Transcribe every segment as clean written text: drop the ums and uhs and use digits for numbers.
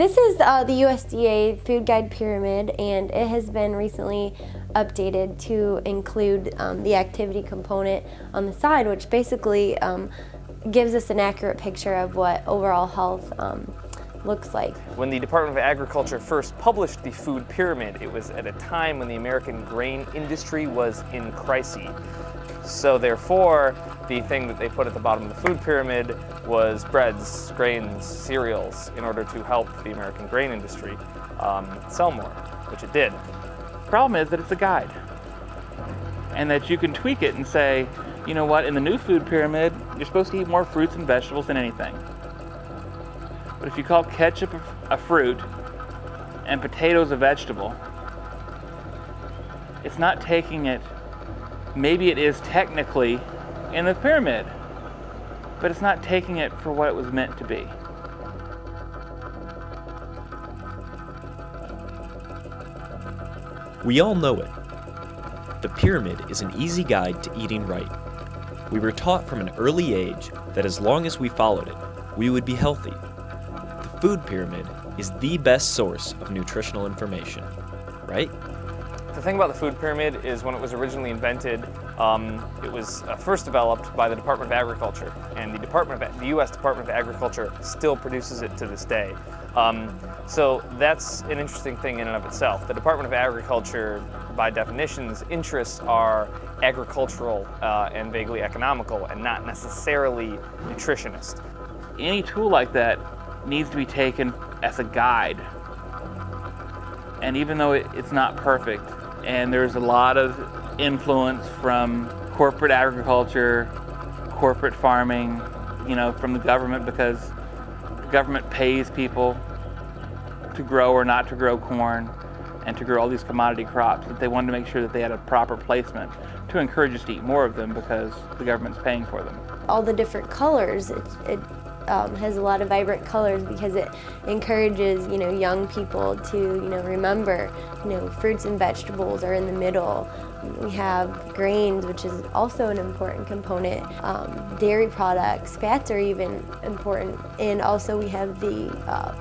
This is the USDA Food Guide Pyramid, and it has been recently updated to include the activity component on the side, which basically gives us an accurate picture of what overall health looks like. When the Department of Agriculture first published the food pyramid, it was at a time when the American grain industry was in crisis. So therefore, the thing that they put at the bottom of the food pyramid was breads, grains, cereals, in order to help the American grain industry sell more, which it did. The problem is that it's a guide, and that you can tweak it and say, you know what, in the new food pyramid, you're supposed to eat more fruits and vegetables than anything. But if you call ketchup a fruit and potatoes a vegetable, it's not taking it. Maybe it is technically in the pyramid, but it's not taking it for what it was meant to be. We all know it. The pyramid is an easy guide to eating right. We were taught from an early age that as long as we followed it, we would be healthy. The food pyramid is the best source of nutritional information, right? The thing about the food pyramid is when it was originally invented, it was first developed by the Department of Agriculture, and the U.S. Department of Agriculture still produces it to this day. So that's an interesting thing in and of itself. The Department of Agriculture, by definition's interests are agricultural and vaguely economical, and not necessarily nutritionist. Any tool like that needs to be taken as a guide. And even though it's not perfect, and there's a lot of influence from corporate agriculture, corporate farming, from the government, because the government pays people to grow or not to grow corn and to grow all these commodity crops, that they wanted to make sure that they had a proper placement to encourage us to eat more of them because the government's paying for them. All the different colors, it has a lot of vibrant colors because it encourages, young people to, remember, fruits and vegetables are in the middle. We have grains, which is also an important component. Dairy products, fats are even important. And also we have the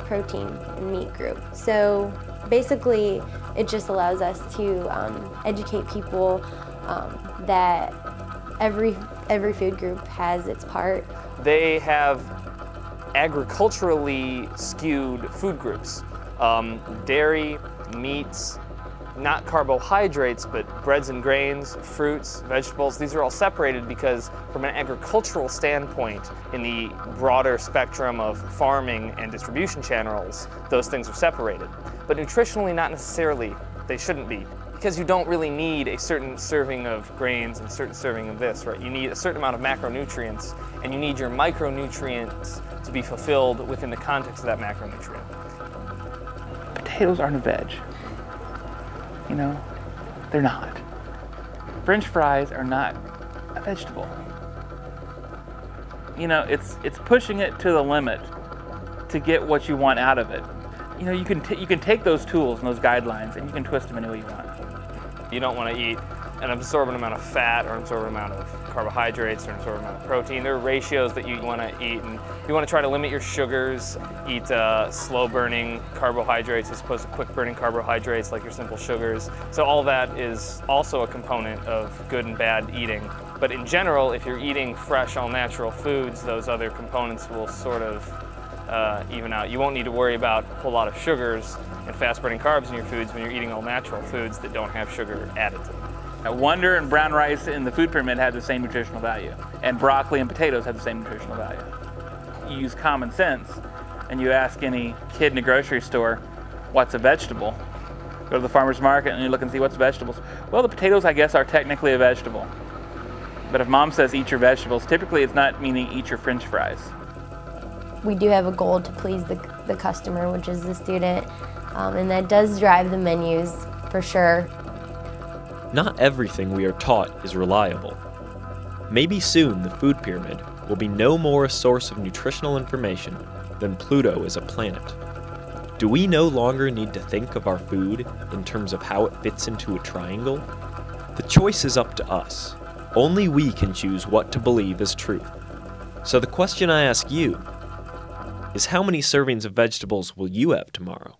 protein and meat group. So basically, it just allows us to educate people that every food group has its part. They have agriculturally skewed food groups. Dairy, meats, not carbohydrates, but breads and grains, fruits, vegetables, these are all separated because from an agricultural standpoint, in the broader spectrum of farming and distribution channels, those things are separated. But nutritionally, not necessarily. They shouldn't be. Because you don't really need a certain serving of grains and a certain serving of this, right? You need a certain amount of macronutrients, and you need your micronutrients to be fulfilled within the context of that macronutrient. Potatoes aren't a veg. They're not. French fries are not a vegetable. It's pushing it to the limit to get what you want out of it. You can take those tools and those guidelines and you can twist them any way you want. You don't want to eat an absorbent amount of fat or an absorbent amount of carbohydrates or an absorbent amount of protein. There are ratios that you want to eat, and you want to try to limit your sugars, eat slow-burning carbohydrates as opposed to quick-burning carbohydrates like your simple sugars. So all that is also a component of good and bad eating. But in general, if you're eating fresh, all-natural foods, those other components will sort of even out. You won't need to worry about a whole lot of sugars and fast-burning carbs in your foods when you're eating all-natural foods that don't have sugar added to them. Wonder and brown rice in the food pyramid have the same nutritional value, and broccoli and potatoes have the same nutritional value. You use common sense, and you ask any kid in a grocery store, what's a vegetable? Go to the farmer's market and you look and see what's vegetables. Well, the potatoes, I guess, are technically a vegetable. But if mom says eat your vegetables, typically it's not meaning eat your French fries. We do have a goal to please the customer, which is the student, and that does drive the menus for sure. Not everything we are taught is reliable. Maybe soon the food pyramid will be no more a source of nutritional information than Pluto is a planet. Do we no longer need to think of our food in terms of how it fits into a triangle? The choice is up to us. Only we can choose what to believe is truth. So the question I ask you, is how many servings of vegetables will you have tomorrow?